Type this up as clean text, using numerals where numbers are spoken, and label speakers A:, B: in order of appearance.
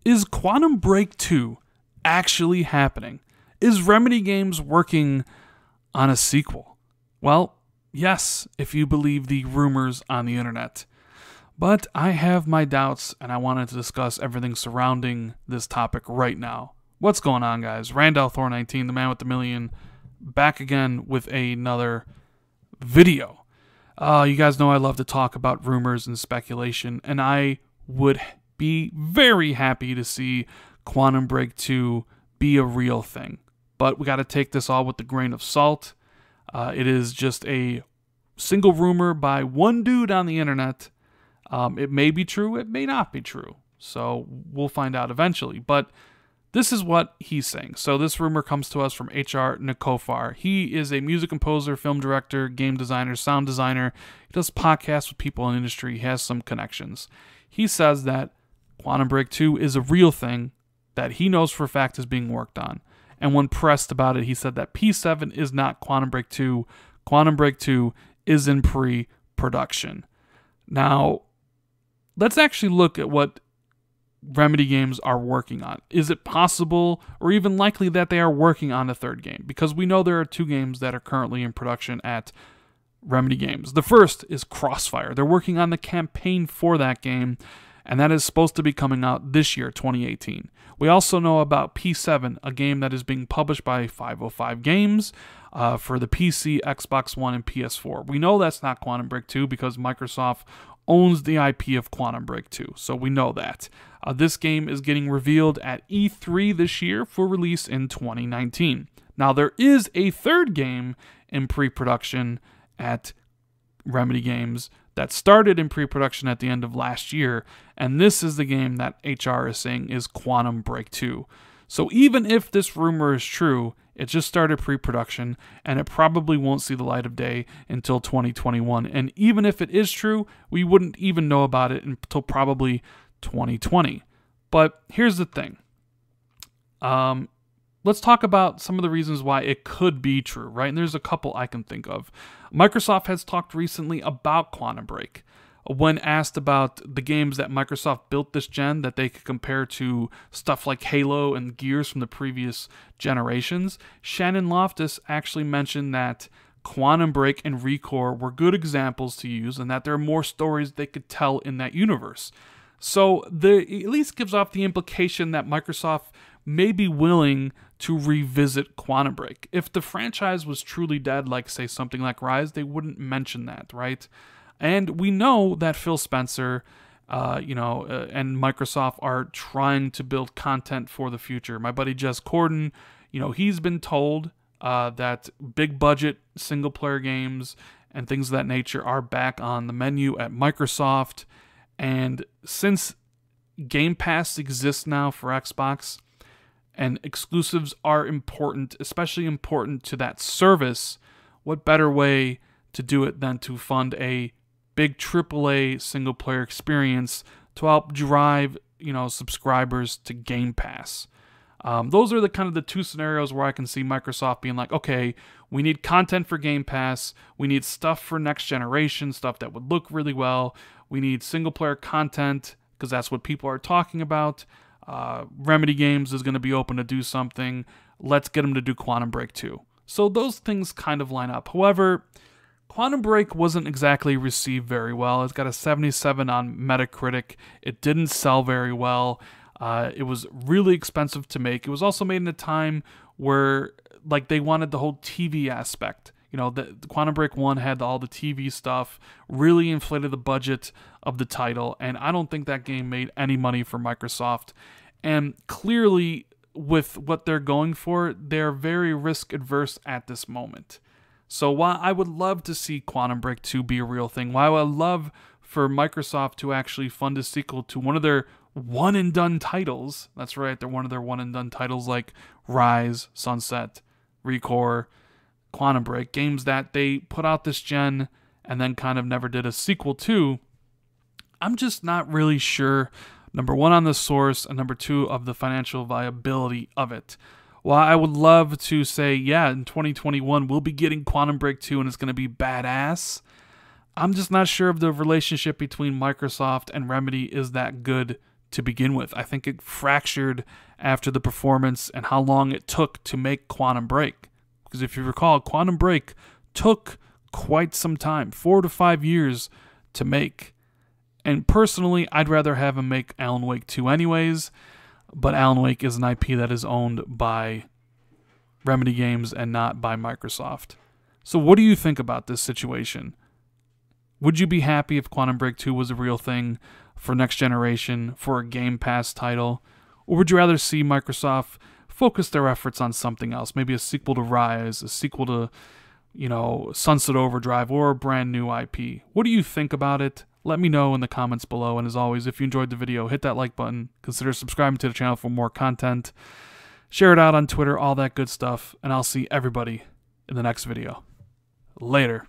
A: Is Quantum Break 2 actually happening? Is Remedy Games working on a sequel? Well, yes, if you believe the rumors on the internet. But I have my doubts, and I wanted to discuss everything surrounding this topic right now. What's going on, guys? Randall Thor 19, the man with the million, back again with another video. You guys know I love to talk about rumors and speculation, and I would be very happy to see Quantum Break 2 be a real thing. But we got to take this all with a grain of salt. It is just a single rumor by one dude on the internet. It may be true, it may not be true. So we'll find out eventually. But this is what he's saying. So this rumor comes to us from HR Nikofar. He is a music composer, film director, game designer, sound designer. He does podcasts with people in the industry. He has some connections. He says that Quantum Break 2 is a real thing that he knows for a fact is being worked on. And when pressed about it, he said that P7 is not Quantum Break 2. Quantum Break 2 is in pre-production. Now, let's actually look at what Remedy Games are working on. Is it possible or even likely that they are working on a third game? Because we know there are two games that are currently in production at Remedy Games. The first is Crossfire. They're working on the campaign for that game, and that is supposed to be coming out this year, 2018. We also know about P7, a game that is being published by 505 Games for the PC, Xbox One, and PS4. We know that's not Quantum Break 2 because Microsoft owns the IP of Quantum Break 2, so we know that. This game is getting revealed at E3 this year for release in 2019. Now, there is a third game in pre-production at Remedy Games that started in pre-production at the end of last year, and this is the game that HR is saying is Quantum Break 2. So even if this rumor is true, it just started pre-production, and it probably won't see the light of day until 2021. And even if it is true, we wouldn't even know about it until probably 2020. But here's the thing. Let's talk about some of the reasons why it could be true, right? And there's a couple I can think of. Microsoft has talked recently about Quantum Break. When asked about the games that Microsoft built this gen that they could compare to stuff like Halo and Gears from the previous generations, Shannon Loftus actually mentioned that Quantum Break and ReCore were good examples to use and that there are more stories they could tell in that universe. So it at least gives off the implication that Microsoft may be willing to revisit Quantum Break. If the franchise was truly dead, like say something like Rise, they wouldn't mention that, right? And we know that Phil Spencer, and Microsoft are trying to build content for the future. My buddy Jez Corden, he's been told that big budget single player games and things of that nature are back on the menu at Microsoft. And since Game Pass exists now for Xbox and exclusives are important, especially important to that service, what better way to do it than to fund a big AAA single player experience to help drive, subscribers to Game Pass. Those are the kind of the two scenarios where I can see Microsoft being like, okay, we need content for Game Pass. We need stuff for next generation, stuff that would look really well. We need single player content because that's what people are talking about. Remedy Games is going to be open to do something. Let's get them to do Quantum Break 2. So those things kind of line up. However, Quantum Break wasn't exactly received very well. It's got a 77 on Metacritic. It didn't sell very well. It was really expensive to make. It was also made in a time where they wanted the whole TV aspect. The Quantum Break 1 had all the TV stuff, really inflated the budget of the title, and I don't think that game made any money for Microsoft. And clearly, with what they're going for, they're very risk-adverse at this moment. So while I would love to see Quantum Break 2 be a real thing, while I would love for Microsoft to actually fund a sequel to one of their one-and-done titles, that's right, they're one of their one-and-done titles like Rise, Sunset, ReCore, Quantum Break, games that they put out this gen and then kind of never did a sequel to, I'm just not really sure, number one, on the source, and number two, of the financial viability of it. While I would love to say, yeah, in 2021, we'll be getting Quantum Break 2 and it's going to be badass, I'm just not sure if the relationship between Microsoft and Remedy is that good to begin with. I think it fractured after the performance and how long it took to make Quantum Break. Because if you recall, Quantum Break took quite some time, 4 to 5 years to make. And personally, I'd rather have him make Alan Wake 2 anyways, but Alan Wake is an IP that is owned by Remedy Games and not by Microsoft. So what do you think about this situation? Would you be happy if Quantum Break 2 was a real thing for next generation, for a Game Pass title? Or would you rather see Microsoft focus their efforts on something else? Maybe a sequel to Rise, a sequel to, Sunset Overdrive, or a brand new IP. What do you think about it? Let me know in the comments below. And as always, if you enjoyed the video, hit that like button. Consider subscribing to the channel for more content. Share it out on Twitter, all that good stuff. And I'll see everybody in the next video. Later.